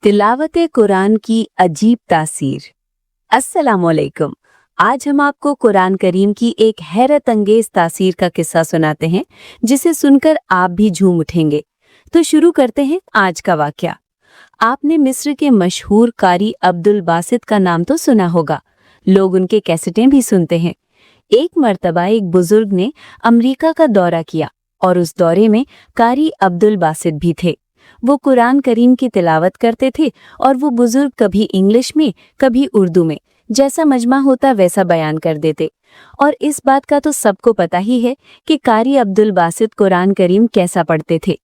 तिलावत कुरान की अजीब तासीर। अस्सलामुअलैकुम। आज हम आपको कुरान करीम की एक हैरत अंगेज तासीर का किस्सा सुनाते हैं जिसे सुनकर आप भी झूम उठेंगे। तो शुरू करते हैं आज का वाकया। आपने मिस्र के मशहूर कारी अब्दुल बासित का नाम तो सुना होगा, लोग उनके कैसेटें भी सुनते हैं। एक मर्तबा एक बुजुर्ग ने अमेरिका का दौरा किया और उस दौरे में कारी अब्दुल बासित भी थे। वो कुरान करीम की तिलावत करते थे और वो बुजुर्ग कभी इंग्लिश में कभी उर्दू में, जैसा मजमा होता वैसा बयान कर देते। और इस बात का तो सबको पता ही है कि कारी अब्दुल बासित कुरान करीम कैसा पढ़ते थे।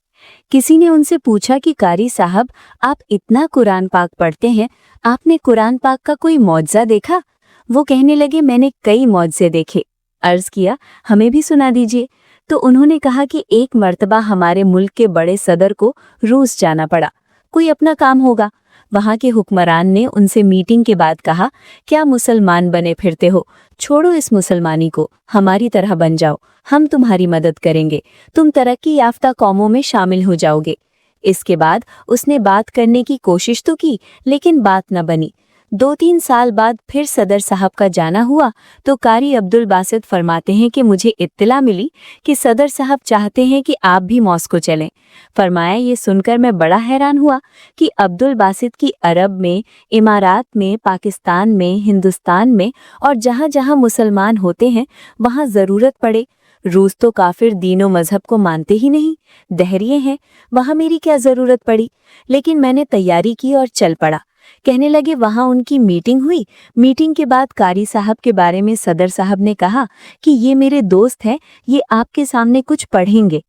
किसी ने उनसे पूछा कि कारी साहब, आप इतना कुरान पाक पढ़ते हैं, आपने कुरान पाक का कोई मौजज़ा देखा? वो कहने लगे, मैंने कई मौजज़े देखे। अर्ज किया, हमें भी सुना दीजिए। तो उन्होंने कहा कि एक मर्तबा हमारे मुल्क के बड़े सदर को रूस जाना पड़ा, कोई अपना काम होगा। वहां के हुक्मरान ने उनसे मीटिंग के बाद कहा, क्या मुसलमान बने फिरते हो, छोड़ो इस मुसलमानी को, हमारी तरह बन जाओ, हम तुम्हारी मदद करेंगे, तुम तरक्की याफ्ता कौमों में शामिल हो जाओगे। इसके बाद उसने बात करने की कोशिश तो की, लेकिन बात न बनी। 2-3 साल बाद फिर सदर साहब का जाना हुआ तो कारी अब्दुल बासित फरमाते हैं कि मुझे इत्तला मिली कि सदर साहब चाहते हैं कि आप भी मॉस्को चलें। फरमाया, ये सुनकर मैं बड़ा हैरान हुआ कि अब्दुल बासित की अरब में, इमारात में, पाकिस्तान में, हिंदुस्तान में और जहाँ जहाँ मुसलमान होते हैं वहाँ ज़रूरत पड़े। रूस तो काफिर दीनों मजहब को मानते ही नहीं, दहरिये हैं, वहाँ मेरी क्या ज़रूरत पड़ी। लेकिन मैंने तैयारी की और चल पड़ा। कहने लगे, वहां उनकी मीटिंग हुई। मीटिंग के बाद कारी साहब के बारे में सदर साहब ने कहा कि ये मेरे दोस्त हैं, ये आपके सामने कुछ पढ़ेंगे।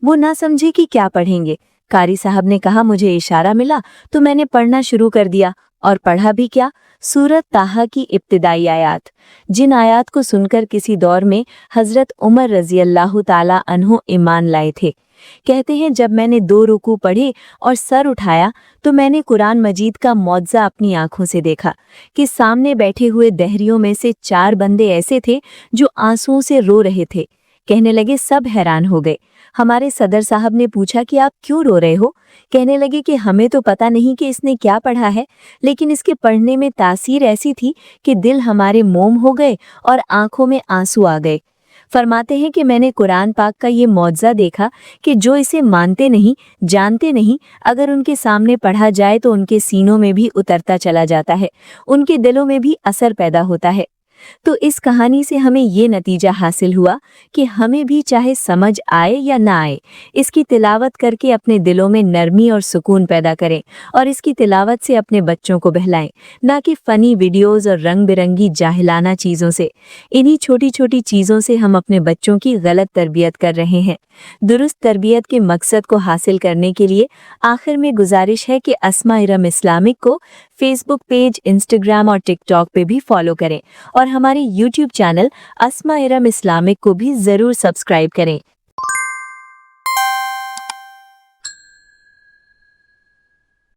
वो ना समझे कि क्या पढ़ेंगे। कारी साहब ने कहा, मुझे इशारा मिला तो मैंने पढ़ना शुरू कर दिया। और पढ़ा भी क्या? सूरत ताहा की इब्तिदाई आयात, जिन आयात को सुनकर किसी दौर में हजरत उमर रजी अल्लाह ताला अन्हु ईमान लाए थे। कहते हैं, जब मैंने 2 रुकू पढ़े और सर उठाया तो मैंने कुरान मजीद का मौजज़ा अपनी आंखों से देखा कि सामने बैठे हुए दहरियों में से 4 बंदे ऐसे थे जो आंसुओं से रो रहे थे। कहने लगे, सब हैरान हो गए। हमारे सदर साहब ने पूछा कि आप क्यों रो रहे हो? कहने लगे कि हमें तो पता नहीं कि इसने क्या पढ़ा है, लेकिन इसके पढ़ने में तासीर ऐसी थी कि दिल हमारे मोम हो गए और आंखों में आंसू आ गए। फरमाते हैं कि मैंने कुरान पाक का ये मौजज़ा देखा कि जो इसे मानते नहीं, जानते नहीं, अगर उनके सामने पढ़ा जाए तो उनके सीनों में भी उतरता चला जाता है, उनके दिलों में भी असर पैदा होता है। तो इस कहानी से हमें ये नतीजा हासिल हुआ कि हमें भी चाहे समझ आए या ना आए, इसकी तिलावत करके अपने दिलों में नरमी और सुकून पैदा करें और इसकी तिलावत से अपने बच्चों को बहलाएं, ना कि फ़नी वीडियोज़ और रंग बिरंगी जाहिलाना चीज़ों से। इन्हीं छोटी छोटी चीज़ों से हम अपने बच्चों की गलत तरबियत कर रहे हैं। दुरुस्त तरबियत के मकसद को हासिल करने के लिए आखिर में गुजारिश है कि अस्मा इरम इस्लामिक को फेसबुक पेज, इंस्टाग्राम और टिकटॉक पे भी फॉलो करें और हमारे यूट्यूब चैनल अस्मा इरम इस्लामिक को भी ज़रूर सब्सक्राइब करें।